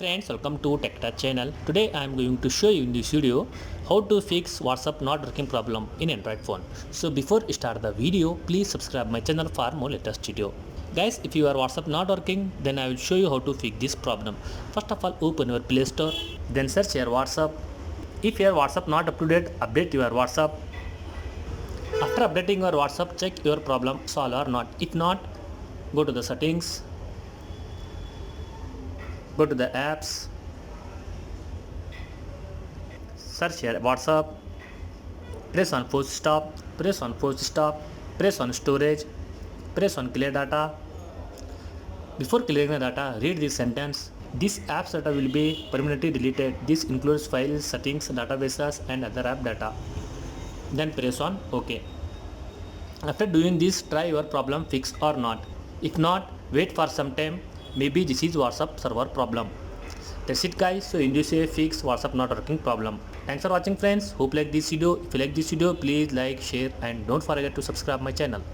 friends, welcome to TechTouch channel. Today I am going to show you in this video how to fix WhatsApp not working problem in Android phone. So before start the video, please subscribe my channel for more latest video. Guys, if your WhatsApp not working, then I will show you how to fix this problem. First of all, open your Play Store, then search your WhatsApp. If your WhatsApp not up to date, update your WhatsApp. After updating your WhatsApp, check your problem solved or not. If not, go to the settings. Go to the apps, search here WhatsApp, press on force stop, press on force stop, press on storage, press on clear data. Before clearing the data, read this sentence. This app's data will be permanently deleted. This includes files, settings, databases and other app data. Then press on OK. After doing this, try your problem fix or not. If not, wait for some time. Maybe this is WhatsApp server problem. That's it guys. So in this way, fix WhatsApp not working problem. Thanks for watching friends. Hope you like this video. If you like this video, please like, share and don't forget to subscribe my channel.